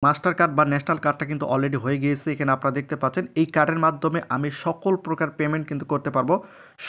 Master card বা national কার্ডটা কিন্তু অলরেডি হয়ে গিয়েছে। এখানে আপনারা দেখতে পাচ্ছেন এই কার্ডের মাধ্যমে আমি সকল প্রকার পেমেন্ট কিন্তু করতে পারবো,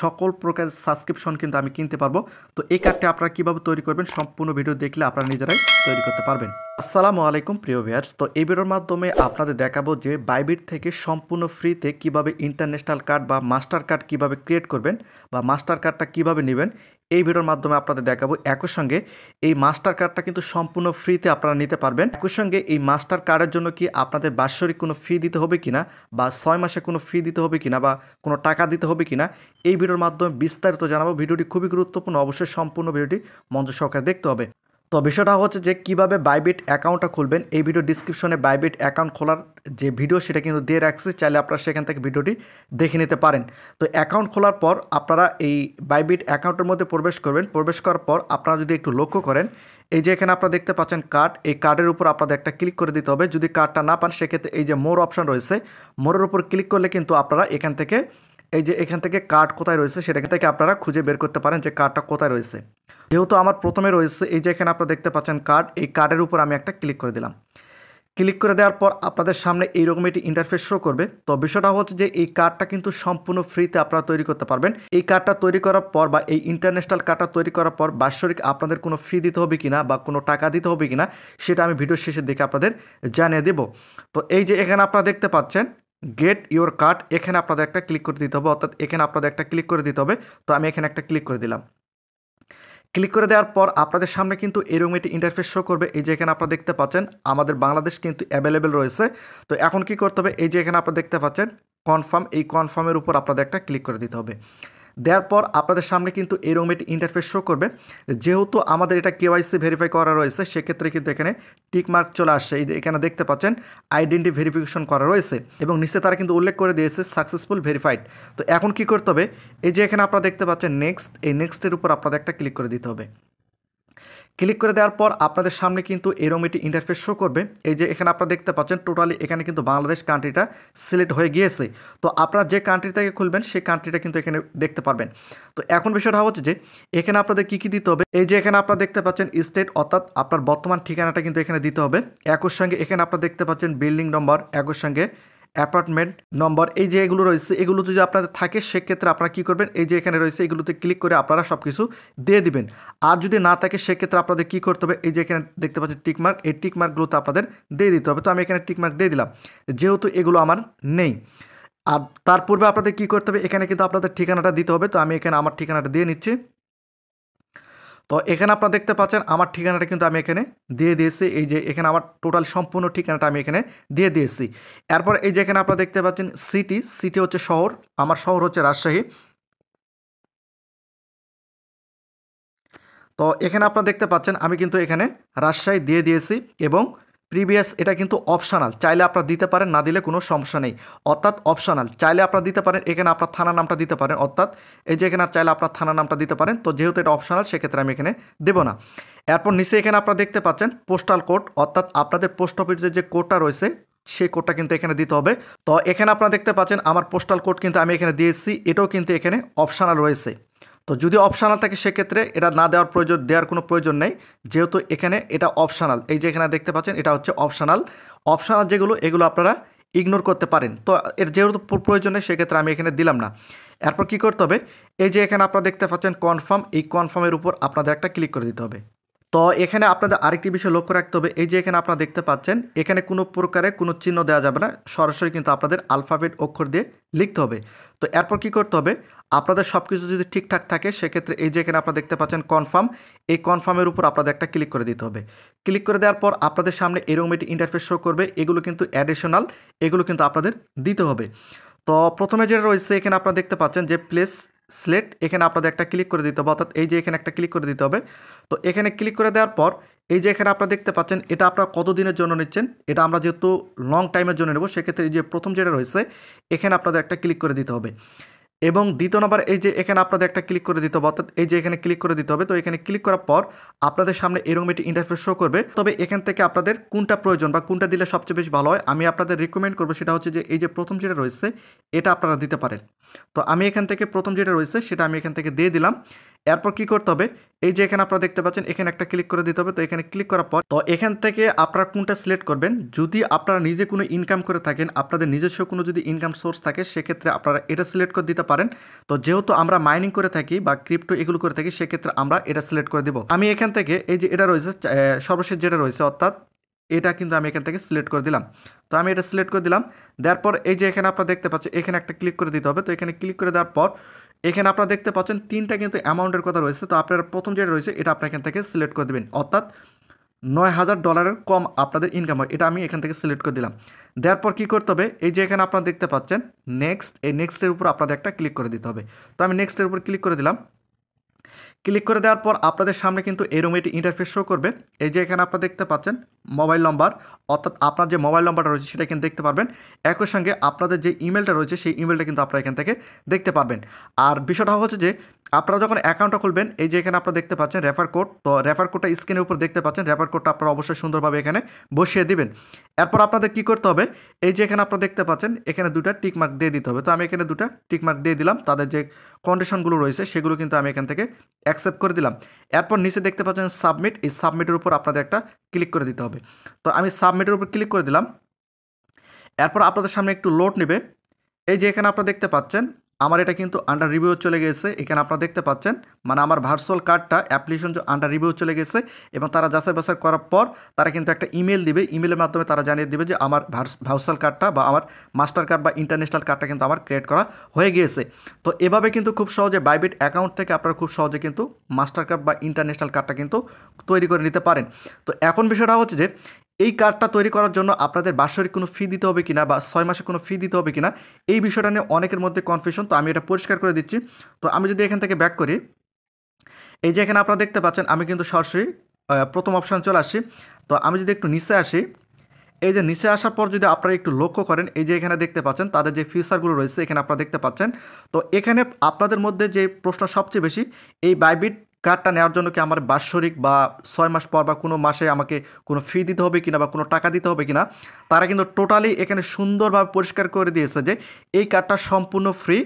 সকল প্রকার সাবস্ক্রিপশন কিন্তু আমি কিনতে পারবো। তো এই কার্ডটি আপনারা কীভাবে তৈরি করবেন সম্পূর্ণ ভিডিও দেখলে আপনারা নিজেরাই তৈরি করতে পারবেন। আসসালামু আলাইকুম প্রিয় ভিউয়ার্স, তো এই ভিডিওর মাধ্যমে আপনাদের দেখাবো যে বাইবিট থেকে সম্পূর্ণ ফ্রিতে কিভাবে ইন্টারন্যাশনাল কার্ড বা মাস্টার কার্ড কীভাবে ক্রিয়েট করবেন বা মাস্টার কার্ডটা কীভাবে নেবেন এই ভিডিওর মাধ্যমে আপনাদের দেখাবো। একই সঙ্গে এই মাস্টার কার্ডটা কিন্তু সম্পূর্ণ ফ্রিতে আপনারা নিতে পারবেন। একই সঙ্গে এই মাস্টার কার্ডের জন্য কি আপনাদের বাৎসরিক কোনো ফি দিতে হবে কিনা বা 6 মাসে কোনো ফি দিতে হবে কিনা বা কোনো টাকা দিতে হবে কিনা এই ভিডিওর মাধ্যমে বিস্তারিত জানাবো। ভিডিওটি খুবই গুরুত্বপূর্ণ, অবশ্যই সম্পূর্ণ ভিডিওটি মনোযোগ সহকারে দেখতে হবে। তো বিষয়টা হচ্ছে যে কীভাবে বাইবিট অ্যাকাউন্টটা খুলবেন, এই ভিডিও ডিসক্রিপশনে বাইবিট অ্যাকাউন্ট খোলার যে ভিডিও সেটা কিন্তু দিয়ে রাখছি, চাইলে আপনারা সেখান থেকে ভিডিওটি দেখে নিতে পারেন। তো অ্যাকাউন্ট খোলার পর আপনারা এই বাইবিট অ্যাকাউন্টের মধ্যে প্রবেশ করবেন। প্রবেশ করার পর আপনারা যদি একটু লক্ষ্য করেন, এই যে এখানে আপনারা দেখতে পাচ্ছেন কার্ড, এই কার্ডের উপর আপনাদের একটা ক্লিক করে দিতে হবে। যদি কার্ডটা না পান সেক্ষেত্রে এই যে মোর অপশন রয়েছে, মোরের উপর ক্লিক করলে কিন্তু আপনারা এখান থেকে এই যে এখান থেকে কার্ড কোথায় রয়েছে সেটা থেকে আপনারা খুঁজে বের করতে পারেন যে কার্ডটা কোথায় রয়েছে। যেহেতু আমার প্রথমে রয়েছে এই যে এখানে আপনারা দেখতে পাচ্ছেন কার্ড, এই কার্ডের উপর আমি একটা ক্লিক করে দিলাম। ক্লিক করে দেওয়ার পর আপনাদের সামনে এইরকম একটি ইন্টারফেস শো করবে। তো বিষয়টা হচ্ছে যে এই কার্ডটা কিন্তু সম্পূর্ণ ফ্রিতে আপনারা তৈরি করতে পারবেন। এই কার্ডটা তৈরি করার পর বা এই ইন্টারন্যাশনাল কার্ডটা তৈরি করার পর বাৎসরিক আপনাদের কোনো ফি দিতে হবে কিনা বা কোনো টাকা দিতে হবে কিনা সেটা আমি ভিডিওর শেষের দিকে আপনাদের জানিয়ে দেব। তো এই যে এখানে আপনারা দেখতে পাচ্ছেন গেট ইওর কার্ড, এখানে আপনাদের একটা ক্লিক করে দিতে হবে, অর্থাৎ এখানে আপনাদের একটা ক্লিক করে দিতে হবে। তো আমি এখানে একটা ক্লিক করে দিলাম। ক্লিক করে দেওয়ার পর আপনাদের সামনে কিন্তু এরকম একটি ইন্টারফেস শো করবে। এই যে এখানে আপনারা দেখতে পাচ্ছেন আমাদের বাংলাদেশ কিন্তু অ্যাভেলেবেল রয়েছে। তো এখন কি করতে হবে, এই যে এখানে আপনারা দেখতে পাচ্ছেন কনফার্ম, এই কনফার্মের উপর আপনাদের একটা ক্লিক করে দিতে হবে। দেওয়ার পর আপনাদের সামনে কিন্তু এরকম একটি ইন্টারফেস শো করবে। যেহেতু আমাদের এটা কেওয়াইসি ভেরিফাই করা রয়েছে সেক্ষেত্রে কিন্তু এখানে টিক মার্ক চলে আসছে। এই যে এখানে দেখতে পাচ্ছেন আইডেন্টি ভেরিফিকেশন করা রয়েছে এবং নিচে তারা কিন্তু উল্লেখ করে দিয়েছে সাকসেসফুল ভেরিফাইড। তো এখন কি করতে হবে, এই যে এখানে আপনারা দেখতে পাচ্ছেন নেক্সট, এই নেক্সটের উপর আপনাদের একটা ক্লিক করে দিতে হবে। ক্লিক করে দেওয়ার পর আপনাদের সামনে কিন্তু এরকম একটি ইন্টারফেস শো করবে। এই যে এখানে আপনারা দেখতে পাচ্ছেন টোটালি এখানে কিন্তু বাংলাদেশ কান্ট্রিটা সিলেক্ট হয়ে গিয়েছে। তো আপনারা যে কান্ট্রি থেকে খুলবেন সেই কান্ট্রিটা কিন্তু এখানে দেখতে পারবেন। তো এখন বিষয়টা হচ্ছে যে এখানে আপনাদের কী কী দিতে হবে, এই যে এখানে আপনারা দেখতে পাচ্ছেন স্টেট, অর্থাৎ আপনার বর্তমান ঠিকানাটা কিন্তু এখানে দিতে হবে। একই সঙ্গে এখানে আপনারা দেখতে পাচ্ছেন বিল্ডিং নম্বর, একই সঙ্গে অ্যাপার্টমেন্ট নম্বর, এই যে এগুলো রয়েছে এগুলো যদি আপনাদের থাকে সেক্ষেত্রে আপনারা কী করবেন, এই যে এখানে রয়েছে এগুলোতে ক্লিক করে আপনারা সব কিছু দিয়ে দিবেন। আর যদি না থাকে সেক্ষেত্রে আপনাদের কী করতে হবে, এই যে এখানে দেখতে পাচ্ছেন টিকমার্ক, এই টিকমার্কগুলোতে আপনাদের দিয়ে দিতে হবে। তো আমি এখানে টিকমার্ক দিয়ে দিলাম যেহেতু এগুলো আমার নেই। আর তার পূর্বে আপনাদের কী করতে হবে, এখানে কিন্তু আপনাদের ঠিকানাটা দিতে হবে। তো আমি এখানে আমার ঠিকানাটা দিয়ে নিচ্ছি। তো এখানে আপনারা দেখতে পাচ্ছেন আমার ঠিকানাটা কিন্তু আমি এখানে দিয়ে দিয়েছি। এই যে এখানে আমার টোটাল সম্পূর্ণ ঠিকানাটা আমি এখানে দিয়ে দিয়েছি। এরপর এই যে এখানে আপনারা দেখতে পাচ্ছেন সিটি, সিটি হচ্ছে শহর, আমার শহর হচ্ছে রাজশাহী। তো এখানে আপনারা দেখতে পাচ্ছেন আমি কিন্তু এখানে রাজশাহী দিয়ে দিয়েছি এবং প্রিভিয়াস এটা কিন্তু অপশনাল, চাইলে আপনারা দিতে পারেন, না দিলে কোনো সমস্যা নেই। অর্থাৎ অপশনাল, চাইলে আপনারা দিতে পারেন, এখানে আপনার থানার নামটা দিতে পারেন, অর্থাৎ এই যে এখানে চাইলে আপনার থানার নামটা দিতে পারেন। তো যেহেতু এটা অপশনাল সেক্ষেত্রে আমি এখানে দেবো না। এরপর নিচে এখানে আপনারা দেখতে পাচ্ছেন পোস্টাল কোড, অর্থাৎ আপনাদের পোস্ট অফিসের যে কোডটা রয়েছে সেই কোডটা কিন্তু এখানে দিতে হবে। তো এখানে আপনারা দেখতে পাচ্ছেন আমার পোস্টাল কোড কিন্তু আমি এখানে দিয়েছি, এটাও কিন্তু এখানে অপশনাল রয়েছে। তো যদি অপশনাল থাকে সেক্ষেত্রে এটা না দেওয়ার কোনো প্রয়োজন নেই, যেহেতু এখানে এটা অপশনাল। এই যে এখানে দেখতে পাচ্ছেন এটা হচ্ছে অপশনাল। অপশনাল যেগুলো এগুলো আপনারা ইগনোর করতে পারেন। তো এর যেহেতু প্রয়োজন নেই সেক্ষেত্রে আমি এখানে দিলাম না। এরপর কী করতে হবে, এই যে এখানে আপনারা দেখতে পাচ্ছেন কনফার্ম, এই কনফার্মের উপর আপনাদের একটা ক্লিক করে দিতে হবে। তো এখানে আপনাদের আরেকটি বিষয় লক্ষ্য রাখতে হবে, এই যে এখানে আপনারা দেখতে পাচ্ছেন এখানে কোনো প্রকারে কোনো চিহ্ন দেওয়া যাবে না, সরাসরি কিন্তু আপনাদের আলফাবেট অক্ষর দিয়ে লিখতে হবে। তো এরপর কী করতে হবে, আপনাদের সব কিছু যদি ঠিকঠাক থাকে সেক্ষেত্রে এই যে এখানে আপনারা দেখতে পাচ্ছেন কনফার্ম, এই কনফার্মের উপর আপনাদের একটা ক্লিক করে দিতে হবে। ক্লিক করে দেওয়ার পর আপনাদের সামনে এরকম একটি ইন্টারফেস শো করবে, এগুলো কিন্তু অ্যাডিশনাল, এগুলো কিন্তু আপনাদের দিতে হবে। তো প্রথমে যেটা রয়েছে এখানে আপনারা দেখতে পাচ্ছেন যে প্লেস স্লেট, এখানে আপনাদের একটা ক্লিক করে দিতে হবে, অর্থাৎ এই যে এখানে একটা ক্লিক করে দিতে হবে। তো এখানে ক্লিক করে দেওয়ার পর এই যে এখানে আপনারা দেখতে পাচ্ছেন এটা আপনারা কত দিনের জন্য নিচ্ছেন, এটা আমরা যেহেতু লং টাইমের জন্য নেব সেক্ষেত্রে এই যে প্রথম যেটা রয়েছে এখানে আপনাদের একটা ক্লিক করে দিতে হবে এবং দ্বিতীয় নম্বর এই যে এখানে আপনাদের একটা ক্লিক করে দিতে হবে, অর্থাৎ এই যে এখানে ক্লিক করে দিতে হবে। তো এখানে ক্লিক করার পর আপনাদের সামনে এরকম একটি ইন্টারফেস শো করবে। তবে এখান থেকে আপনাদের কোনটা প্রয়োজন বা কোনটা দিলে সবচেয়ে বেশি ভালো হয় আমি আপনাদের রিকমেন্ড করবো, সেটা হচ্ছে যে এই যে প্রথম যেটা রয়েছে এটা আপনারা দিতে পারেন। তো আমি এখান থেকে প্রথম যেটা রয়েছে সেটা আমি এখান থেকে দিয়ে দিলাম। এরপর কি করতে হবে, এই যে এখানে আপনারা দেখতে পাচ্ছেন এখানে একটা ক্লিক করে দিতে হবে। তো এখানে ক্লিক করার পর তো এখান থেকে আপনারা কোনটা সিলেক্ট করবেন, যদি আপনারা নিজে কোনো ইনকাম করে থাকেন, আপনাদের নিজস্ব কোনো যদি ইনকাম সোর্স থাকে সেক্ষেত্রে আপনারা এটা সিলেক্ট করে দিতে পারেন। তো যেহেতু আমরা মাইনিং করে থাকি বা ক্রিপ্টো এগুলো করে থাকি সেক্ষেত্রে আমরা এটা সিলেক্ট করে দিব। আমি এখান থেকে এই যে এটা রয়েছে সর্বশেষ যেটা রয়েছে অর্থাৎ এটা কিন্তু আমি এখান থেকে সিলেক্ট করে দিলাম। তো আমি এটা সিলেক্ট করে দিলাম, দেওয়ার পর এই যে এখানে আপনারা দেখতে পাচ্ছেন এখানে একটা ক্লিক করে দিতে হবে। তো এখানে ক্লিক করে দেওয়ার পর এখানে আপনারা দেখতে পাচ্ছেন তিনটা কিন্তু অ্যামাউন্টের কথা রয়েছে। তো আপনার প্রথম যেটা রয়েছে এটা আপনার এখান থেকে সিলেক্ট করে দেবেন, অর্থাৎ $9,000 কম আপনাদের ইনকাম হয়, এটা আমি এখান থেকে সিলেক্ট করে দিলাম। দেওয়ার পর কী করতে হবে, এই যে এখানে আপনারা দেখতে পাচ্ছেন নেক্সট, এই নেক্সটের উপর আপনাদের একটা ক্লিক করে দিতে হবে। তো আমি নেক্সটের উপর ক্লিক করে দিলাম। ক্লিক করে দেওয়ার পর আপনাদের সামনে কিন্তু এরকম একটি ইন্টারফেস শো করবে। এই যে এখানে আপনারা দেখতে পাচ্ছেন মোবাইল নম্বর, অর্থাৎ আপনার যে মোবাইল নম্বরটা রয়েছে সেটা কিন্তু দেখতে পারবেন। একই সঙ্গে আপনাদের যে ইমেলটা রয়েছে সেই ইমেলটা কিন্তু আপনারা এখান থেকে দেখতে পারবেন। আর বিষয়টা হচ্ছে যে আপনারা যখন অ্যাকাউন্টটা খুলবেন এই যে এখানে আপনারা দেখতে পাচ্ছেন রেফার কোড, তো রেফার কোডটা স্ক্রিনের উপর দেখতে পাচ্ছেন। রেফার কোডটা আপনারা অবশ্যই সুন্দরভাবে এখানে বসিয়ে দিবেন। এরপর আপনাদের কী করতে হবে, এই যে এখানে আপনারা দেখতে পাচ্ছেন এখানে দুটা টিকমার্ক দিয়ে দিতে হবে। তো আমি এখানে দুটা টিকমার্ক দিয়ে দিলাম, তাদের যে কন্ডিশনগুলো রয়েছে সেগুলো কিন্তু আমি এখান থেকে অ্যাকসেপ্ট করে দিলাম। এরপর নিচে দেখতে পাচ্ছেন সাবমিট, এই সাবমিটের উপর আপনাদের একটা ক্লিক করে দিতে হবে। তো আমি সাবমিটের উপর ক্লিক করে দিলাম। এরপর আপনাদের সামনে একটু লোড নেবে। এই যে এখানে আপনারা দেখতে পাচ্ছেন আমার এটা কিন্তু আন্ডার রিভিউ চলে গেছে। এখানে আপনারা দেখতে পাচ্ছেন মানে আমার ভার্চুয়াল কার্ডটা অ্যাপ্লিকেশন আন্ডার রিভিউ চলে গেছে এবং তারা যাচাই বাছাই করার পর তারা কিন্তু একটা ইমেল দিবে। ইমেলের মাধ্যমে তারা জানিয়ে দিবে যে আমার ভার্চুয়াল কার্ডটা বা আমার মাস্টার কার্ড বা ইন্টারন্যাশনাল কার্ডটা কিন্তু আমার ক্রিয়েট করা হয়ে গিয়েছে। তো এভাবে কিন্তু খুব সহজে বাইবিট অ্যাকাউন্ট থেকে আপনারা খুব সহজে কিন্তু মাস্টার কার্ড বা ইন্টারন্যাশনাল কার্ডটা কিন্তু তৈরি করে নিতে পারেন। তো এখন বিষয়টা হচ্ছে যে এই কার্ডটা তৈরি করার জন্য আপনাদের বাৎসরিক কোনো ফি দিতে হবে কিনা বা 6 মাসে কোনো ফি দিতে হবে কিনা, এই বিষয়টা নিয়ে অনেকের মধ্যে কনফিউশন। তো আমি এটা পরিষ্কার করে দিচ্ছি। তো আমি যদি এখান থেকে ব্যাক করি, এই যে এখানে আপনারা দেখতে পাচ্ছেন আমি কিন্তু সরাসরি প্রথম অপশান চলে আসি। তো আমি যদি একটু নিচে আসি, এই যে নিচে আসার পর যদি আপনারা একটু লক্ষ্য করেন এই যে এখানে দেখতে পাচ্ছেন তাদের যে ফিচারগুলো রয়েছে এখানে আপনারা দেখতে পাচ্ছেন। তো এখানে আপনাদের মধ্যে যে প্রশ্ন সবচেয়ে বেশি, এই বাইবিট কার্ডটা নেওয়ার জন্য কি আমার বাৎসরিক বা 6 মাস পর বা কোনো মাসে আমাকে কোনো ফি দিতে হবে কিনা বা কোনো টাকা দিতে হবে কিনা, তারা কিন্তু টোটালি এখানে সুন্দরভাবে পরিষ্কার করে দিয়েছে যে এই কার্ডটা সম্পূর্ণ ফ্রি,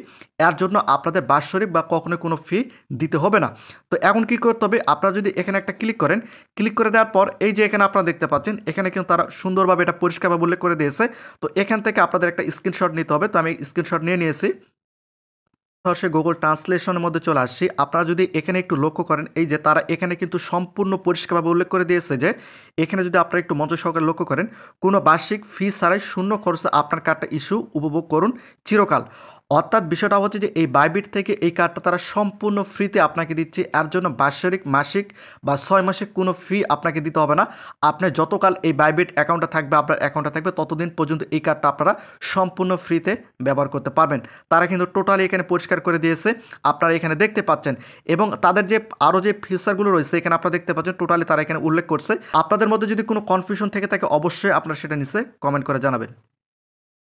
এর জন্য আপনাদের বাৎসরিক বা কখনো কোনো ফি দিতে হবে না। তো এখন কী করতে হবে, আপনারা যদি এখানে একটা ক্লিক করেন, ক্লিক করে দেওয়ার পর এই যে এখানে আপনারা দেখতে পাচ্ছেন এখানে কিন্তু তারা সুন্দরভাবে এটা পরিষ্কারভাবে উল্লেখ করে দিয়েছে। তো এখান থেকে আপনাদের একটা স্ক্রিনশট নিতে হবে। তো আমি স্ক্রিনশট নিয়ে নিয়েছি। সরাসরি গুগল ট্রান্সলেশনের মধ্যে চলে আসছি। আপনারা যদি এখানে একটু লক্ষ্য করেন এই যে তারা এখানে কিন্তু সম্পূর্ণ পরিষ্কারভাবে উল্লেখ করে দিয়েছে যে এখানে যদি আপনারা একটু মনোযোগ সহকারে লক্ষ্য করেন, কোনো বার্ষিক ফি ছাড়াই শূন্য খরচে আপনার কার্ডটা ইস্যু উপভোগ করুন চিরকাল। অর্থাৎ বিষয়টা হচ্ছে যে এই বাইবিট থেকে এই কার্ডটা তারা সম্পূর্ণ ফ্রিতে আপনাকে দিচ্ছে। এর জন্য বাৎসরিক, মাসিক বা 6 মাসিক কোনো ফি আপনাকে দিতে হবে না। আপনার যতকাল এই বাইবিট অ্যাকাউন্টটা থাকবে, আপনার অ্যাকাউন্টটা থাকবে, ততদিন পর্যন্ত এই কার্ডটা আপনারা সম্পূর্ণ ফ্রিতে ব্যবহার করতে পারবেন। তারা কিন্তু টোটালি এখানে পরিষ্কার করে দিয়েছে, আপনারা এখানে দেখতে পাচ্ছেন। এবং তাদের যে আরও যে ফিচারগুলো রয়েছে এখানে আপনারা দেখতে পাচ্ছেন টোটালি তারা এখানে উল্লেখ করছে। আপনাদের মধ্যে যদি কোনো কনফিউশন থেকে থাকে অবশ্যই আপনারা সেটা নিচে কমেন্ট করে জানাবেন।